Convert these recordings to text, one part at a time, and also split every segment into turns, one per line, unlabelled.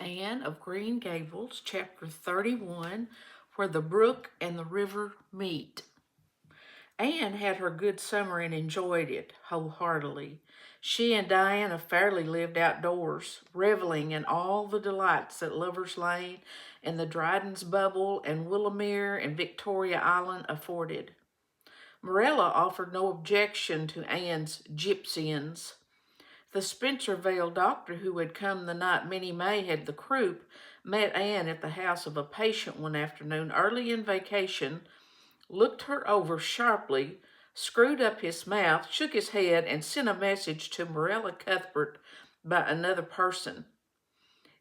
Anne of Green Gables, chapter 31, Where the Brook and the River Meet. Anne had her good summer and enjoyed it wholeheartedly. She and Diana fairly lived outdoors, reveling in all the delights that Lover's Lane and the Dryden's Bubble and Willowmere and Victoria Island afforded. Marilla offered no objection to Anne's gypsyings. The Spencervale doctor who had come the night Minnie May had the croup met Anne at the house of a patient one afternoon early in vacation, looked her over sharply, screwed up his mouth, shook his head, and sent a message to Marilla Cuthbert by another person.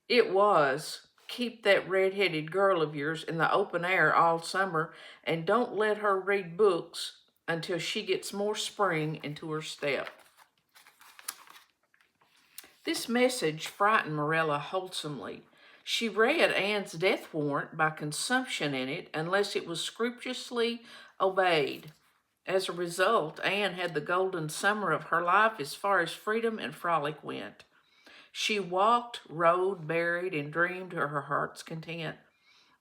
It was, keep that red-headed girl of yours in the open air all summer and don't let her read books until she gets more spring into her step. This message frightened Marilla wholesomely. She read Anne's death warrant by consumption in it unless it was scrupulously obeyed. As a result, Anne had the golden summer of her life as far as freedom and frolic went. She walked, rode, buried, and dreamed to her heart's content.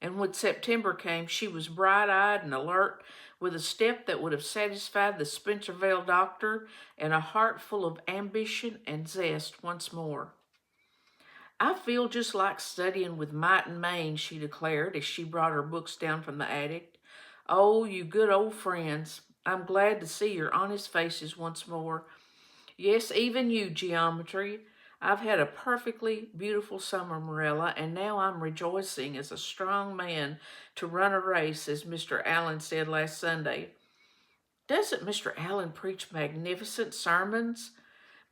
And when September came, she was bright-eyed and alert, with a step that would have satisfied the Spencervale doctor and a heart full of ambition and zest once more. I feel just like studying with might and main, she declared as she brought her books down from the attic. Oh, you good old friends. I'm glad to see your honest faces once more. Yes, even you, geometry. I've had a perfectly beautiful summer, Marilla, and now I'm rejoicing as a strong man to run a race, as Mr. Allen said last Sunday. Doesn't Mr. Allen preach magnificent sermons?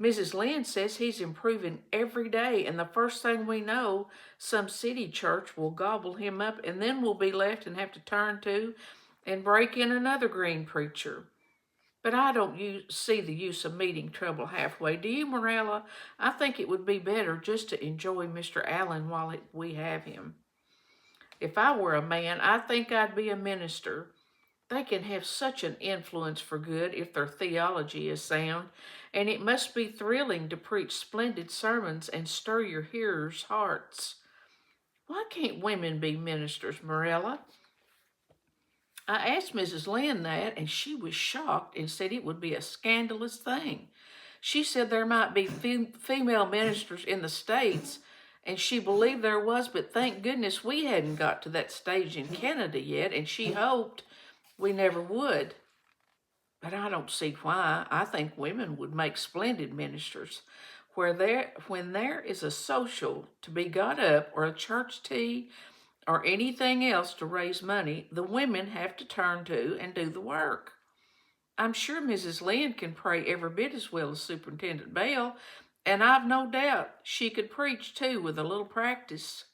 Mrs. Lynde says he's improving every day, and the first thing we know, some city church will gobble him up, and then we'll be left and have to turn to and break in another green preacher. But I don't see the use of meeting trouble halfway. Do you, Marilla? I think it would be better just to enjoy Mr. Allen while we have him. If I were a man, I think I'd be a minister. They can have such an influence for good if their theology is sound, and it must be thrilling to preach splendid sermons and stir your hearers' hearts. Why can't women be ministers, Marilla? I asked Mrs. Lynde that, and she was shocked and said it would be a scandalous thing. She said there might be female ministers in the States, and she believed there was, but thank goodness we hadn't got to that stage in Canada yet, and she hoped we never would. But I don't see why. I think women would make splendid ministers. When there is a social to be got up or a church tea or anything else to raise money, the women have to turn to and do the work. I'm sure Mrs. Lynde can pray every bit as well as Superintendent Bell, and I've no doubt she could preach too with a little practice.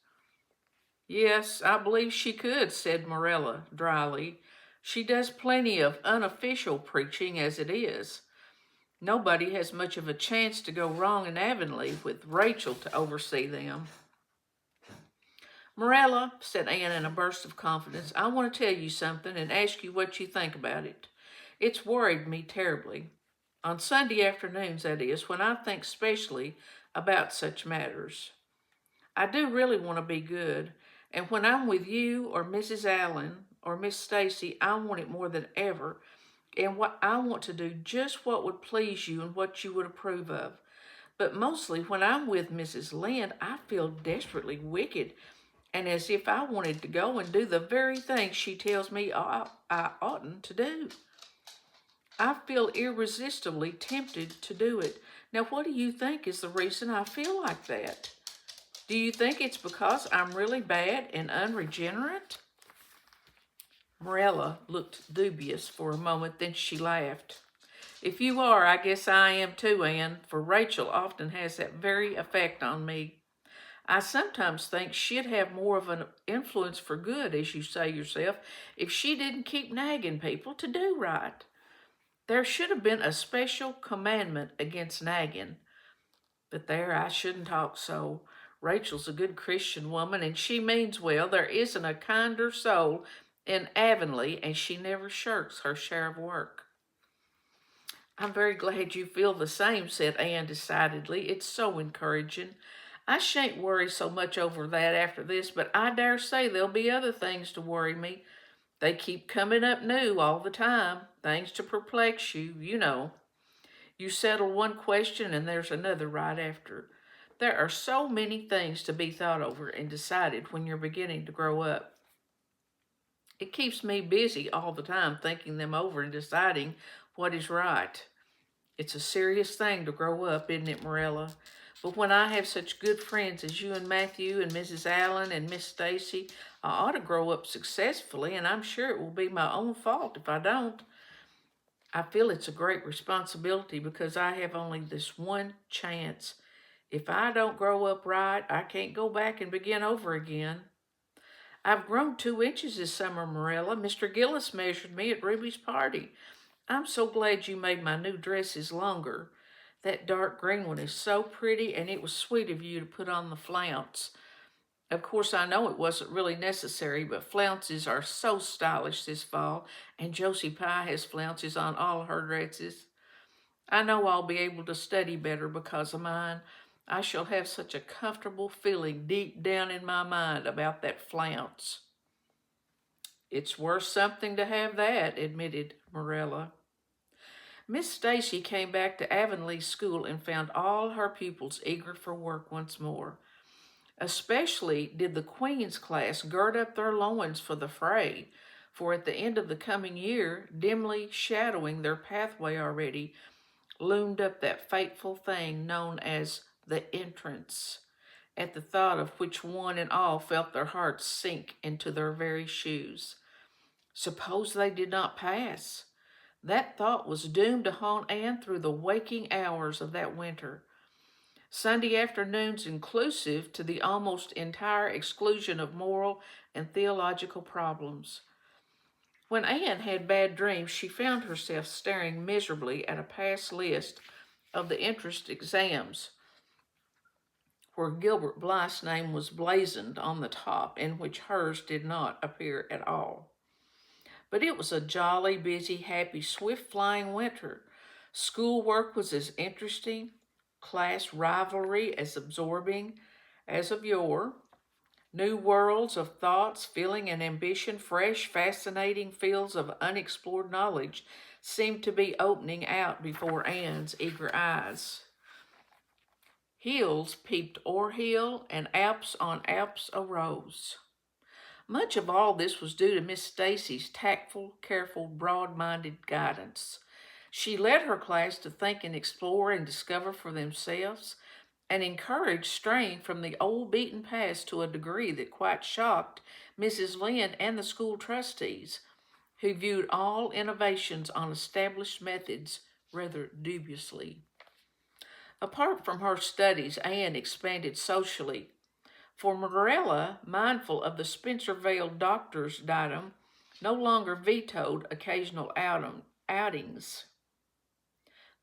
Yes, I believe she could, said Marilla dryly. She does plenty of unofficial preaching as it is. Nobody has much of a chance to go wrong in Avonlea with Rachel to oversee them. Marilla, said Anne in a burst of confidence, I want to tell you something and ask you what you think about it. It's worried me terribly. On Sunday afternoons, that is, when I think specially about such matters. I do really want to be good, and when I'm with you or Mrs. Allen or Miss Stacy, I want it more than ever, and what I want to do just what would please you and what you would approve of. But mostly when I'm with Mrs. Lynde, I feel desperately wicked, and as if I wanted to go and do the very thing she tells me I oughtn't to do. I feel irresistibly tempted to do it. Now, what do you think is the reason I feel like that? Do you think it's because I'm really bad and unregenerate? Marilla looked dubious for a moment, then she laughed. If you are, I guess I am too, Anne, for Rachel often has that very effect on me. I sometimes think she'd have more of an influence for good, as you say yourself, if she didn't keep nagging people to do right. There should have been a special commandment against nagging. But there, I shouldn't talk so. Rachel's a good Christian woman, and she means well. There isn't a kinder soul in Avonlea, and she never shirks her share of work. I'm very glad you feel the same, said Anne decidedly. It's so encouraging. I shan't worry so much over that after this, but I dare say there'll be other things to worry me. They keep coming up new all the time, things to perplex you, you know. You settle one question and there's another right after. There are so many things to be thought over and decided when you're beginning to grow up. It keeps me busy all the time thinking them over and deciding what is right. It's a serious thing to grow up, isn't it, Morella? But when I have such good friends as you and Matthew and Mrs. Allen and Miss Stacy, I ought to grow up successfully, and I'm sure it will be my own fault if I don't. I feel it's a great responsibility because I have only this one chance. If I don't grow up right, I can't go back and begin over again. I've grown 2 inches this summer, Morella. Mr. Gillis measured me at Ruby's party. I'm so glad you made my new dresses longer. That dark green one is so pretty, and it was sweet of you to put on the flounce. Of course, I know it wasn't really necessary, but flounces are so stylish this fall, and Josie Pye has flounces on all her dresses. I know I'll be able to study better because of mine. I shall have such a comfortable feeling deep down in my mind about that flounce. It's worth something to have that, admitted Morella. Miss Stacy came back to Avonlea School and found all her pupils eager for work once more. Especially did the Queen's class gird up their loins for the fray, for at the end of the coming year, dimly shadowing their pathway already, loomed up that fateful thing known as the entrance, at the thought of which one and all felt their hearts sink into their very shoes. Suppose they did not pass? That thought was doomed to haunt Anne through the waking hours of that winter. Sunday afternoons inclusive to the almost entire exclusion of moral and theological problems. When Anne had bad dreams, she found herself staring miserably at a past list of the entrance exams, where Gilbert Blythe's name was blazoned on the top, in which hers did not appear at all. But it was a jolly, busy, happy, swift-flying winter. Schoolwork was as interesting, class rivalry as absorbing as of yore. New worlds of thoughts, feeling, and ambition, fresh, fascinating fields of unexplored knowledge seemed to be opening out before Anne's eager eyes. Hills peeped o'er hill, and Alps on Alps arose. Much of all this was due to Miss Stacy's tactful, careful, broad-minded guidance. She led her class to think and explore and discover for themselves, and encouraged straying from the old beaten paths to a degree that quite shocked Mrs. Lynde and the school trustees, who viewed all innovations on established methods rather dubiously. Apart from her studies, Anne expanded socially. For Morella, mindful of the Spencervale doctor's datum, no longer vetoed occasional outings.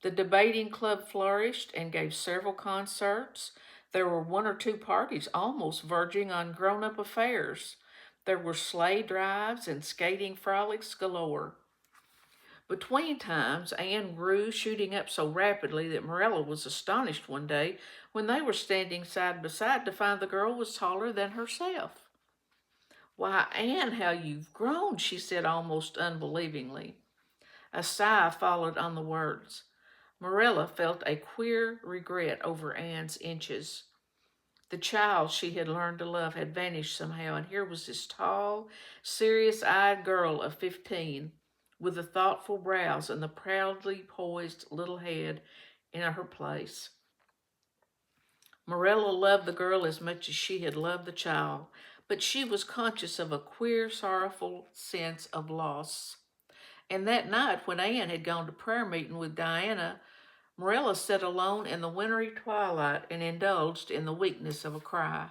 The debating club flourished and gave several concerts. There were 1 or 2 parties almost verging on grown-up affairs. There were sleigh drives and skating frolics galore. Between times, Anne grew, shooting up so rapidly that Morella was astonished one day when they were standing side by side to find the girl was taller than herself. "Why, Anne, how you've grown," she said almost unbelievingly. A sigh followed on the words. Morella felt a queer regret over Anne's inches. The child she had learned to love had vanished somehow, and here was this tall, serious-eyed girl of 15, with the thoughtful brows and the proudly poised little head in her place. Morella loved the girl as much as she had loved the child, but she was conscious of a queer, sorrowful sense of loss. And that night, when Anne had gone to prayer meeting with Diana, Morella sat alone in the wintry twilight and indulged in the weakness of a cry.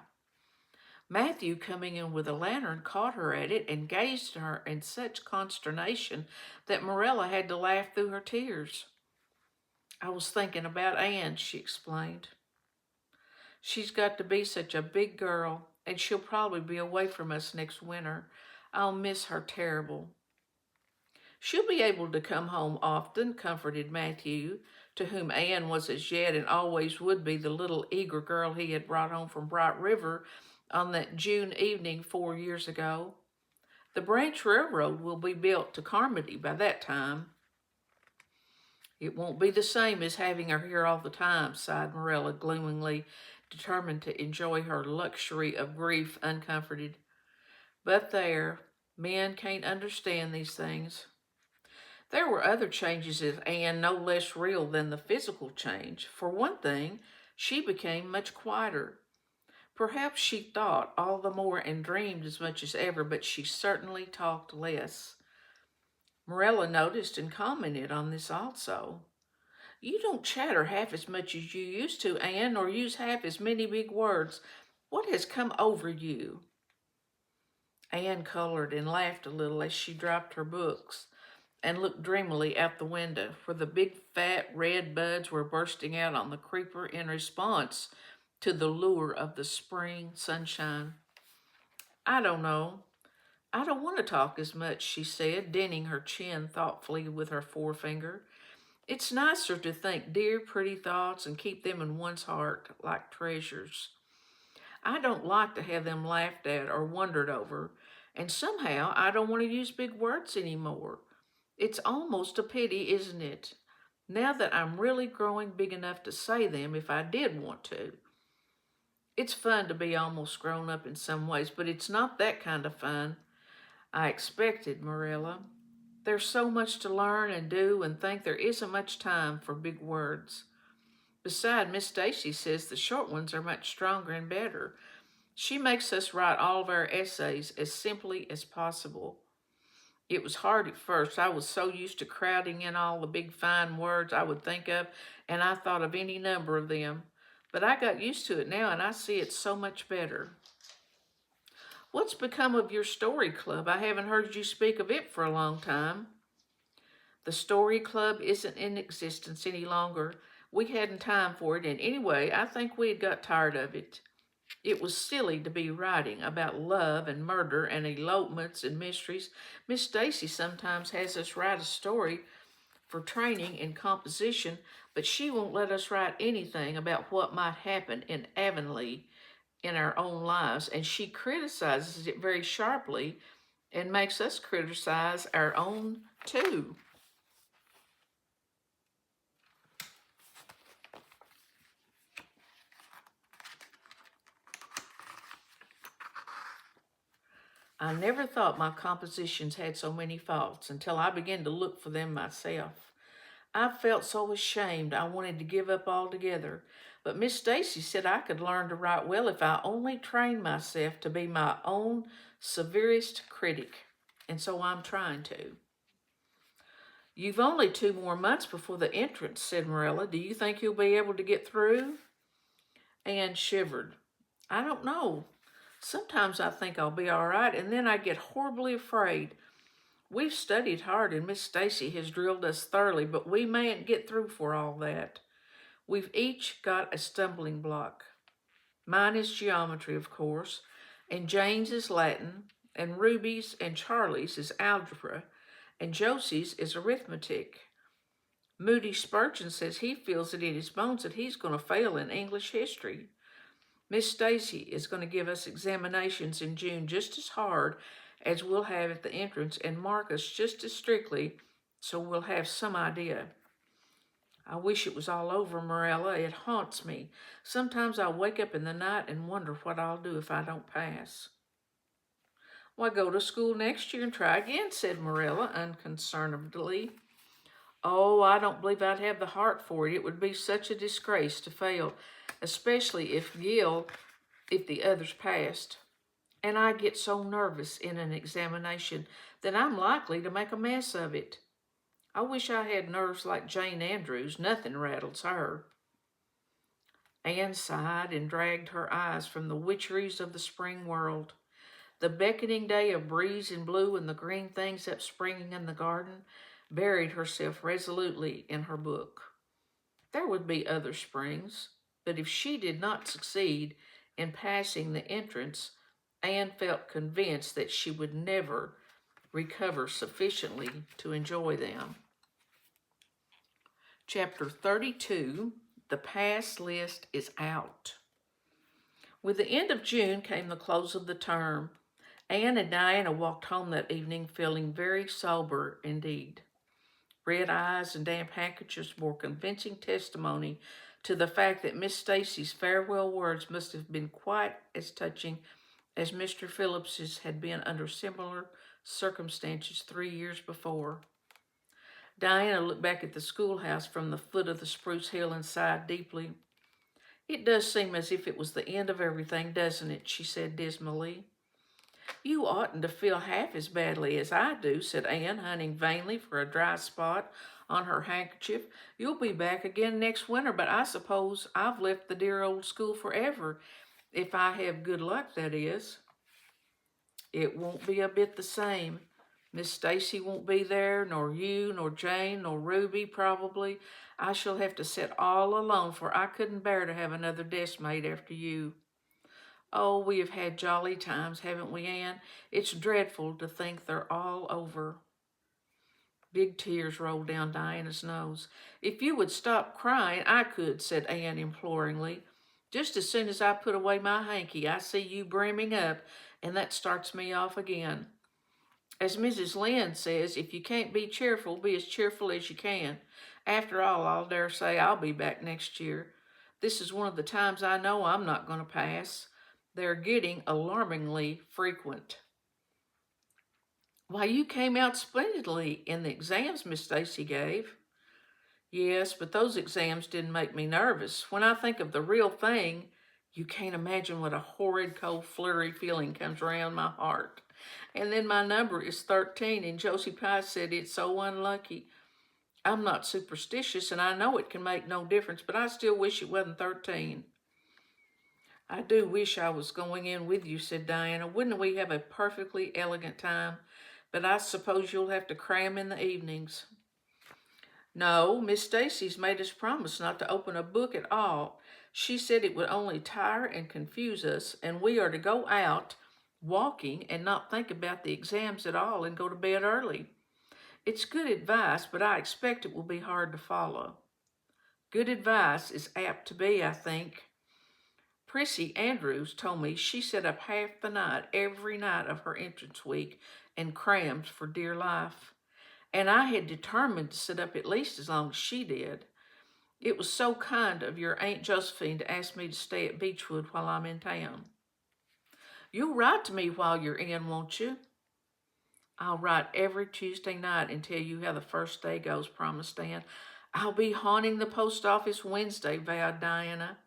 Matthew, coming in with a lantern, caught her at it and gazed at her in such consternation that Morella had to laugh through her tears. "I was thinking about Anne," she explained. "She's got to be such a big girl, and she'll probably be away from us next winter. I'll miss her terrible." "She'll be able to come home often," comforted Matthew, to whom Anne was as yet and always would be the little eager girl he had brought home from Bright River on that June evening 4 years ago. The branch railroad will be built to Carmody by that time. It won't be the same as having her here all the time, sighed Marilla gloomingly, determined to enjoy her luxury of grief uncomforted. But there, men can't understand these things. There were other changes in Anne no less real than the physical change. For one thing, she became much quieter. Perhaps she thought all the more and dreamed as much as ever, but she certainly talked less. Marilla noticed and commented on this also. You don't chatter half as much as you used to, Anne, nor use half as many big words. What has come over you? Anne colored and laughed a little as she dropped her books and looked dreamily out the window, where the big fat red buds were bursting out on the creeper in response to the lure of the spring sunshine. I don't know. I don't want to talk as much, she said, denting her chin thoughtfully with her forefinger. It's nicer to think dear, pretty thoughts and keep them in one's heart like treasures. I don't like to have them laughed at or wondered over, and somehow I don't want to use big words anymore. It's almost a pity, isn't it? Now that I'm really growing big enough to say them if I did want to. It's fun to be almost grown up in some ways, but it's not that kind of fun I expected, Marilla. There's so much to learn and do and think there isn't much time for big words. Besides, Miss Stacy says the short ones are much stronger and better. She makes us write all of our essays as simply as possible. It was hard at first. I was so used to crowding in all the big fine words I would think of, and I thought of any number of them. But I got used to it now, and I see it's so much better. What's become of your story club? I haven't heard you speak of it for a long time. The story club isn't in existence any longer. We hadn't time for it, and anyway, I think we had got tired of it. It was silly to be writing about love and murder and elopements and mysteries. Miss Stacy sometimes has us write a story for training in composition, but she won't let us write anything about what might happen in Avonlea in our own lives, and she criticizes it very sharply and makes us criticize our own too. I never thought my compositions had so many faults until I began to look for them myself. I felt so ashamed I wanted to give up altogether, but Miss Stacy said I could learn to write well if I only trained myself to be my own severest critic, and so I'm trying to. You've only 2 more months before the entrance, said Marilla. Do you think you'll be able to get through? Anne shivered. I don't know. Sometimes I think I'll be all right, and then I get horribly afraid. We've studied hard, and Miss Stacy has drilled us thoroughly, but we mayn't get through for all that. We've each got a stumbling block. Mine is geometry, of course, and Jane's is Latin, and Ruby's and Charlie's is algebra, and Josie's is arithmetic. Moody Spurgeon says he feels it in his bones that he's going to fail in English history. Miss Stacy is going to give us examinations in June just as hard as we'll have at the entrance and mark us just as strictly, so we'll have some idea. I wish it was all over, Marilla. It haunts me. Sometimes I wake up in the night and wonder what I'll do if I don't pass. Why, go to school next year and try again, said Marilla unconcernedly. Oh, I don't believe I'd have the heart for it. It would be such a disgrace to fail, especially if the others passed. And I get so nervous in an examination that I'm likely to make a mess of it. I wish I had nerves like Jane Andrews. Nothing rattles her. Anne sighed and dragged her eyes from the witcheries of the spring world. The beckoning day of breeze and blue and the green things upspringing in the garden buried herself resolutely in her book. There would be other springs, but if she did not succeed in passing the entrance, Anne felt convinced that she would never recover sufficiently to enjoy them. Chapter 32, The Pass List is Out. With the end of June came the close of the term. Anne and Diana walked home that evening feeling very sober indeed. Red eyes and damp handkerchiefs bore convincing testimony to the fact that Miss Stacy's farewell words must have been quite as touching as Mr. Phillips's had been under similar circumstances 3 years before. Diana looked back at the schoolhouse from the foot of the spruce hill and sighed deeply. "It does seem as if it was the end of everything, doesn't it?" she said dismally. "You oughtn't to feel half as badly as I do," said Anne, hunting vainly for a dry spot on her handkerchief. "You'll be back again next winter, but I suppose I've left the dear old school forever, if I have good luck, that is." "It won't be a bit the same. Miss Stacy won't be there, nor you, nor Jane, nor Ruby, probably. I shall have to sit all alone, for I couldn't bear to have another deskmate after you." "Oh, we have had jolly times, haven't we, Anne? It's dreadful to think they're all over." Big tears rolled down Diana's nose. "If you would stop crying, I could," said Anne imploringly. "Just as soon as I put away my hanky, I see you brimming up, and that starts me off again. As Mrs. Lynde says, if you can't be as cheerful as you can. After all, I dare say I'll be back next year. This is one of the times I know I'm not going to pass. They're getting alarmingly frequent." "Why, you came out splendidly in the exams Miss Stacy gave." "Yes, but those exams didn't make me nervous. When I think of the real thing, you can't imagine what a horrid, cold, flurry feeling comes around my heart. And then my number is 13, and Josie Pye said it's so unlucky. I'm not superstitious, and I know it can make no difference, but I still wish it wasn't 13. "I do wish I was going in with you," said Diana. "Wouldn't we have a perfectly elegant time? But I suppose you'll have to cram in the evenings." "No, Miss Stacy's made us promise not to open a book at all. She said it would only tire and confuse us, and we are to go out walking and not think about the exams at all and go to bed early. It's good advice, but I expect it will be hard to follow." "Good advice is apt to be, I think. Prissy Andrews told me she sat up half the night every night of her entrance week and crammed for dear life. And I had determined to sit up at least as long as she did. It was so kind of your Aunt Josephine to ask me to stay at Beechwood while I'm in town." "You'll write to me while you're in, won't you?" "I'll write every Tuesday night and tell you how the first day goes," promised Anne. "I'll be haunting the post office Wednesday," vowed Diana.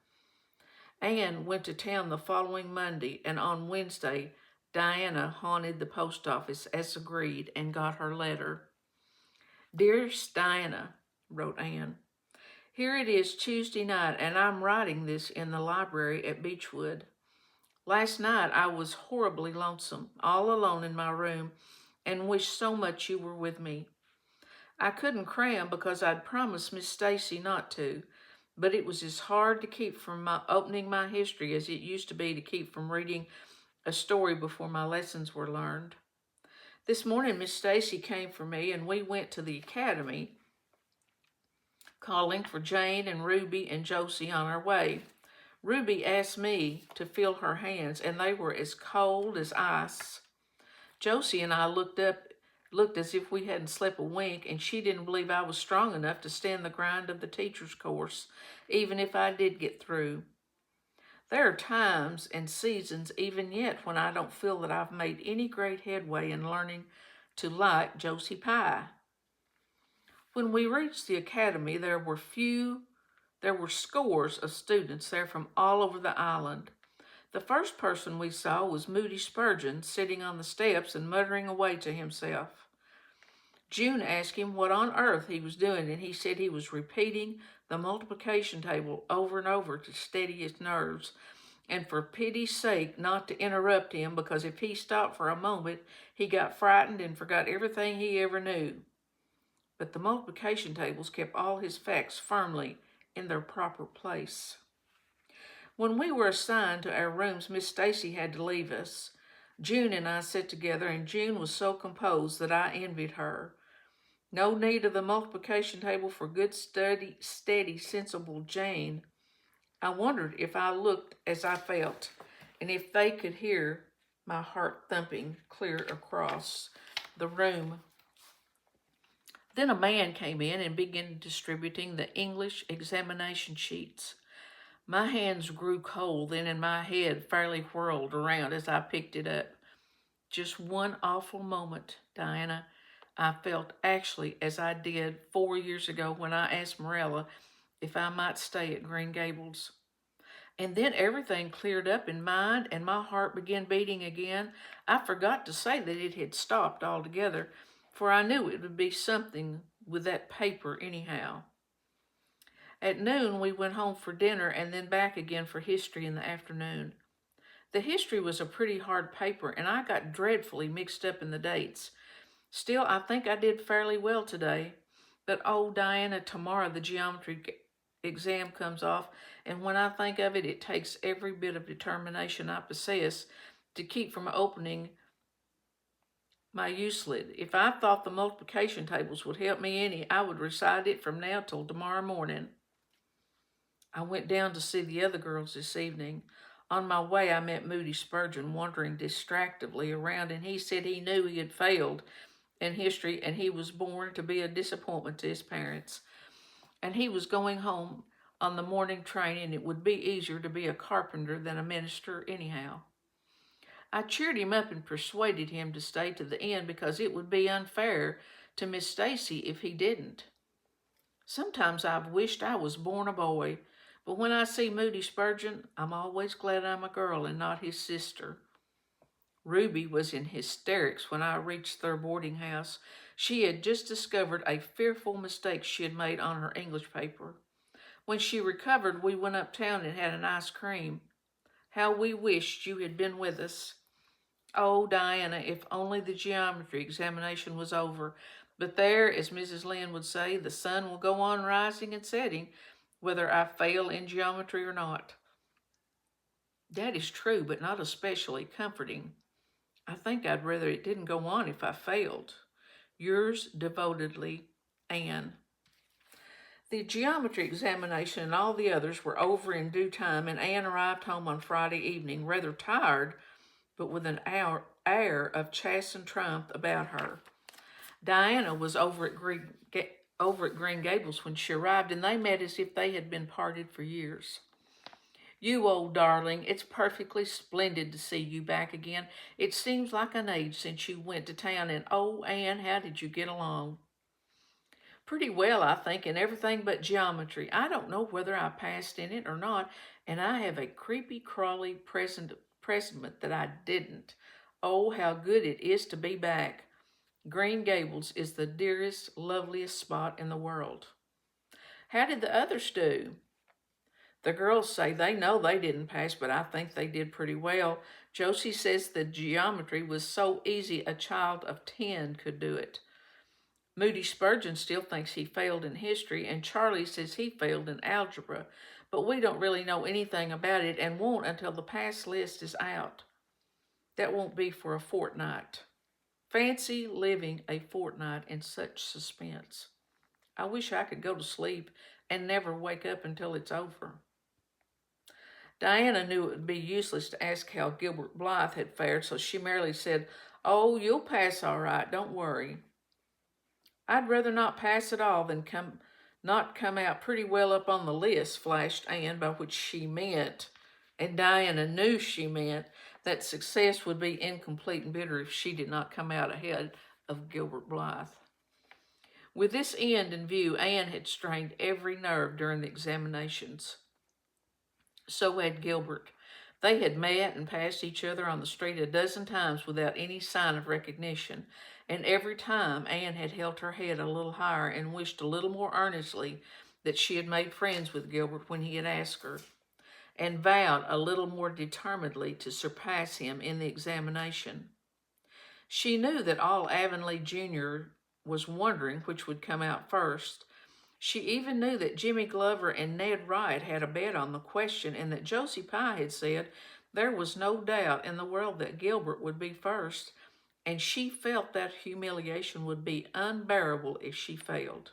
Anne went to town the following Monday, and on Wednesday, Diana haunted the post office as agreed and got her letter. "Dearest Diana," wrote Anne, "here it is Tuesday night, and I'm writing this in the library at Beechwood. Last night I was horribly lonesome, all alone in my room, and wished so much you were with me. I couldn't cram because I'd promised Miss Stacy not to, but it was as hard to keep from opening my history as it used to be to keep from reading a story before my lessons were learned. This morning Miss Stacy came for me, and we went to the academy, calling for Jane and Ruby and Josie on our way. Ruby asked me to feel her hands, and they were as cold as ice. Josie and I looked as if we hadn't slept a wink, and she didn't believe I was strong enough to stand the grind of the teacher's course, even if I did get through. There are times and seasons even yet when I don't feel that I've made any great headway in learning to like Josie Pye." When we reached the academy, there were scores of students there from all over the island. The first person we saw was Moody Spurgeon, sitting on the steps and muttering away to himself. June asked him what on earth he was doing, and he said he was repeating the multiplication table over and over to steady his nerves, and for pity's sake not to interrupt him, because if he stopped for a moment, he got frightened and forgot everything he ever knew. But the multiplication tables kept all his facts firmly in their proper place. When we were assigned to our rooms, Miss Stacy had to leave us. June and I sat together, and June was so composed that I envied her. No need of the multiplication table for good, steady, sensible Jane. I wondered if I looked as I felt, and if they could hear my heart thumping clear across the room. Then a man came in and began distributing the English examination sheets. My hands grew cold then, and my head fairly whirled around as I picked it up. Just one awful moment, Diana. I felt actually as I did 4 years ago when I asked Morella if I might stay at Green Gables. And then everything cleared up in mind and my heart began beating again. I forgot to say that it had stopped altogether, for I knew it would be something with that paper anyhow. At noon we went home for dinner and then back again for history in the afternoon. The history was a pretty hard paper and I got dreadfully mixed up in the dates. Still, I think I did fairly well today. But oh, Diana, tomorrow the geometry exam comes off, and when I think of it, it takes every bit of determination I possess to keep from opening my Euclid. If I thought the multiplication tables would help me any, I would recite it from now till tomorrow morning. I went down to see the other girls this evening. On my way, I met Moody Spurgeon wandering distractedly around, and he said he knew he had failed in history and he was born to be a disappointment to his parents. And he was going home on the morning train, and it would be easier to be a carpenter than a minister anyhow. I cheered him up and persuaded him to stay to the end because it would be unfair to Miss Stacy if he didn't. Sometimes I've wished I was born a boy, but when I see Moody Spurgeon, I'm always glad I'm a girl and not his sister. Ruby was in hysterics when I reached their boarding house. She had just discovered a fearful mistake she had made on her English paper. When she recovered, we went uptown and had an ice cream. How we wished you had been with us. Oh, Diana, if only the geometry examination was over. But there, as Mrs. Lynde would say, the sun will go on rising and setting, whether I fail in geometry or not. That is true, but not especially comforting. I think I'd rather it didn't go on if I failed. Yours devotedly, Anne. The geometry examination and all the others were over in due time, and Anne arrived home on Friday evening, rather tired, but with an air of chastened triumph about her. Diana was over at Green Gables when she arrived, and they met as if they had been parted for years. You old darling, it's perfectly splendid to see you back again. It seems like an age since you went to town, and oh, Anne, how did you get along? Pretty well, I think, in everything but geometry. I don't know whether I passed in it or not, and I have a creepy, crawly presentiment that I didn't. Oh, how good it is to be back. Green Gables is the dearest, loveliest spot in the world. How did the others do? The girls say they know they didn't pass, but I think they did pretty well. Josie says the geometry was so easy a child of 10 could do it. Moody Spurgeon still thinks he failed in history, and Charlie says he failed in algebra, but we don't really know anything about it and won't until the pass list is out. That won't be for a fortnight. Fancy living a fortnight in such suspense. I wish I could go to sleep and never wake up until it's over. Diana knew it would be useless to ask how Gilbert Blythe had fared, so she merely said, "Oh, you'll pass all right, don't worry." "I'd rather not pass at all than not come out pretty well up on the list," flashed Anne, by which she meant, and Diana knew she meant, that success would be incomplete and bitter if she did not come out ahead of Gilbert Blythe. With this end in view, Anne had strained every nerve during the examinations. So had Gilbert. They had met and passed each other on the street a dozen times without any sign of recognition, and every time Anne had held her head a little higher and wished a little more earnestly that she had made friends with Gilbert when he had asked her, and vowed a little more determinedly to surpass him in the examination. She knew that all Avonlea Jr. was wondering which would come out first. She even knew that Jimmy Glover and Ned Wright had a bet on the question, and that Josie Pye had said there was no doubt in the world that Gilbert would be first, and she felt that humiliation would be unbearable if she failed.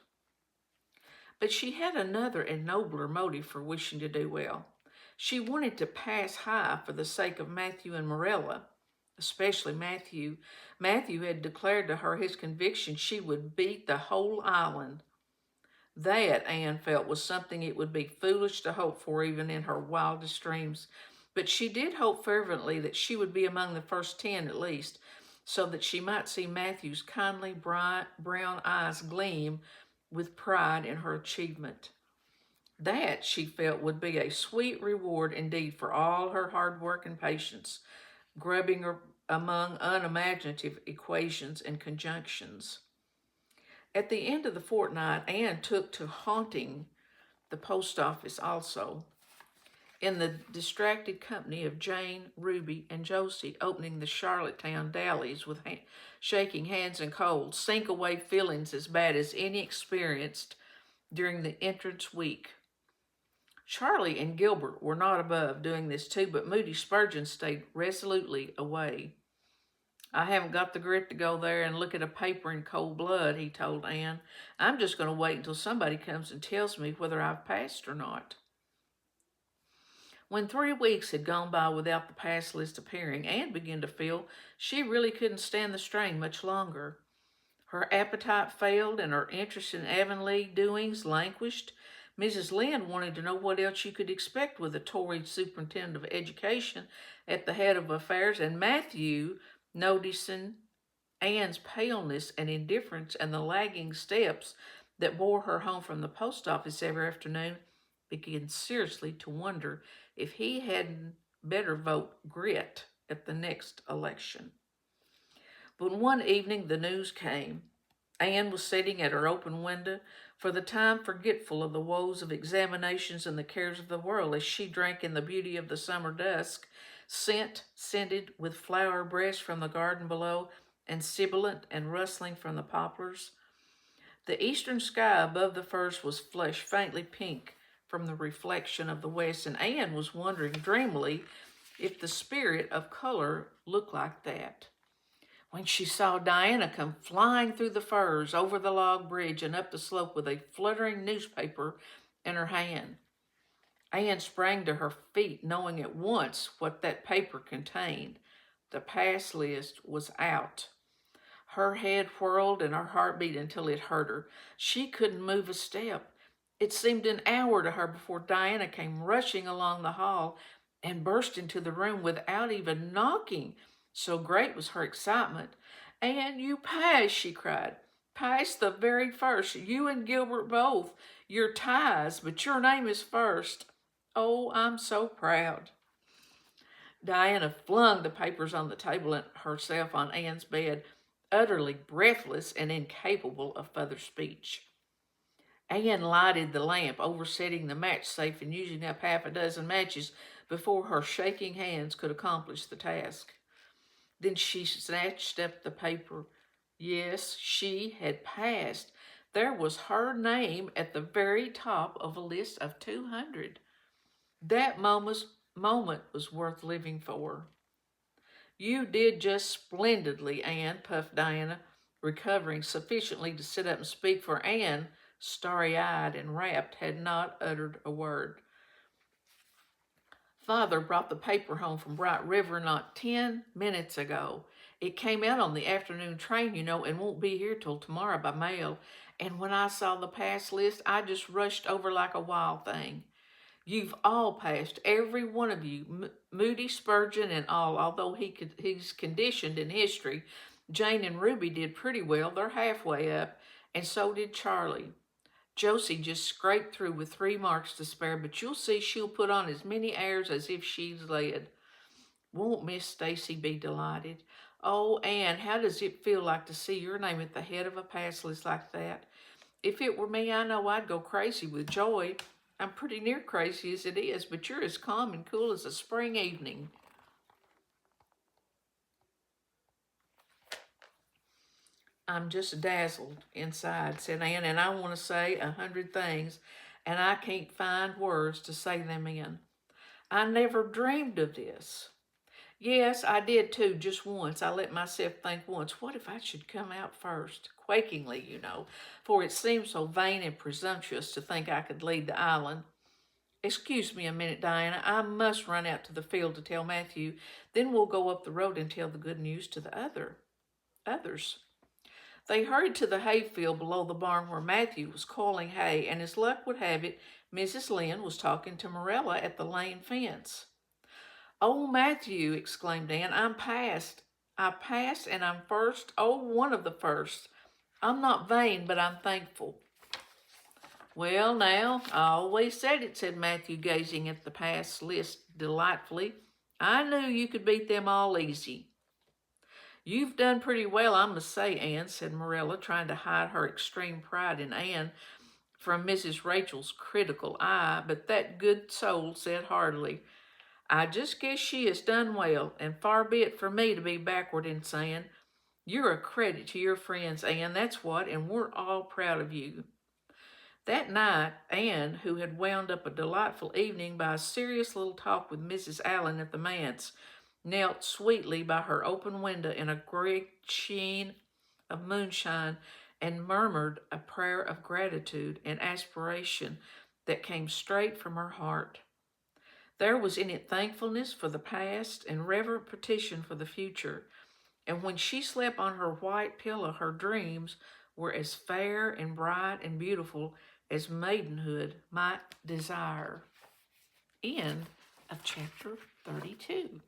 But she had another and nobler motive for wishing to do well. She wanted to pass high for the sake of Matthew and Morella, especially Matthew. Matthew had declared to her his conviction she would beat the whole island. That, Anne felt, was something it would be foolish to hope for even in her wildest dreams. But she did hope fervently that she would be among the first 10 at least, so that she might see Matthew's kindly bright brown eyes gleam with pride in her achievement. That, she felt, would be a sweet reward indeed for all her hard work and patience, grubbing among unimaginative equations and conjunctions. At the end of the fortnight, Anne took to haunting the post office also, in the distracted company of Jane, Ruby, and Josie, opening the Charlottetown dallies with shaking hands and cold, sink away feelings as bad as any experienced during the entrance week. Charlie and Gilbert were not above doing this too, but Moody Spurgeon stayed resolutely away. I haven't got the grit to go there and look at a paper in cold blood, he told Anne. I'm just going to wait until somebody comes and tells me whether I've passed or not. When 3 weeks had gone by without the pass list appearing, Anne began to feel she really couldn't stand the strain much longer. Her appetite failed and her interest in Avonlea doings languished. Mrs. Lynde wanted to know what else you could expect with a Tory superintendent of education at the head of affairs, and Matthew, noticing Anne's paleness and indifference and the lagging steps that bore her home from the post office every afternoon, began seriously to wonder if he hadn't better vote grit at the next election. But one evening the news came. Anne was sitting at her open window, for the time forgetful of the woes of examinations and the cares of the world, as she drank in the beauty of the summer dusk, scented with flower breaths from the garden below, and sibilant and rustling from the poplars. The eastern sky above the firs was flushed faintly pink from the reflection of the west, and Anne was wondering dreamily if the spirit of color looked like that, when she saw Diana come flying through the firs, over the log bridge, and up the slope with a fluttering newspaper in her hand. Anne sprang to her feet, knowing at once what that paper contained. The pass list was out. Her head whirled and her heart beat until it hurt her. She couldn't move a step. It seemed an hour to her before Diana came rushing along the hall and burst into the room without even knocking. So great was her excitement. "Anne, you passed," she cried. "Passed the very first. You and Gilbert both. You're ties, but your name is first. Oh, I'm so proud." Diana flung the papers on the table and herself on Anne's bed, utterly breathless and incapable of further speech. Anne lighted the lamp, oversetting the match safe and using up half a dozen matches before her shaking hands could accomplish the task. Then she snatched up the paper. Yes, she had passed. There was her name at the very top of a list of 200. That moment was worth living for. "You did just splendidly, Anne," puffed Diana, recovering sufficiently to sit up and speak, for Anne, starry-eyed and rapt, had not uttered a word. "Father brought the paper home from Bright River not 10 minutes ago. It came out on the afternoon train, you know, and won't be here till tomorrow by mail. And when I saw the pass list, I just rushed over like a wild thing. You've all passed, every one of you, Moody Spurgeon and all, although he's conditioned in history. Jane and Ruby did pretty well. They're halfway up, and so did Charlie. Josie just scraped through with 3 marks to spare, but you'll see she'll put on as many airs as if she's led. Won't Miss Stacy be delighted? Oh, Anne, how does it feel like to see your name at the head of a pass list like that? If it were me, I know I'd go crazy with joy. I'm pretty near crazy as it is, but you're as calm and cool as a spring evening." "I'm just dazzled inside," said Anne, "and I want to say 100 things, and I can't find words to say them in. I never dreamed of this. Yes, I did too, just once. I let myself think once, what if I should come out first? Quakingly, for it seemed so vain and presumptuous to think I could lead the island. Excuse me a minute, Diana. I must run out to the field to tell Matthew. Then we'll go up the road and tell the good news to the others. They hurried to the hayfield below the barn where Matthew was coiling hay, and as luck would have it, Mrs. Lynde was talking to Marilla at the lane fence. "Oh, Matthew," exclaimed Anne, "I'm past. I passed and I'm first. Oh, one of the first. I'm not vain, but I'm thankful." "Well, now, I always said it," said Matthew, gazing at the pass list delightfully. "I knew you could beat them all easy." "You've done pretty well, I must say, Anne," said Marilla, trying to hide her extreme pride in Anne from Mrs. Rachel's critical eye, but that good soul said heartily, "I just guess she has done well, and far be it from me to be backward in saying, you're a credit to your friends, Anne, that's what, and we're all proud of you." That night, Anne, who had wound up a delightful evening by a serious little talk with Mrs. Allen at the manse, knelt sweetly by her open window in a great sheen of moonshine and murmured a prayer of gratitude and aspiration that came straight from her heart. There was in it thankfulness for the past and reverent petition for the future. And when she slept on her white pillow, her dreams were as fair and bright and beautiful as maidenhood might desire. End of chapter 32.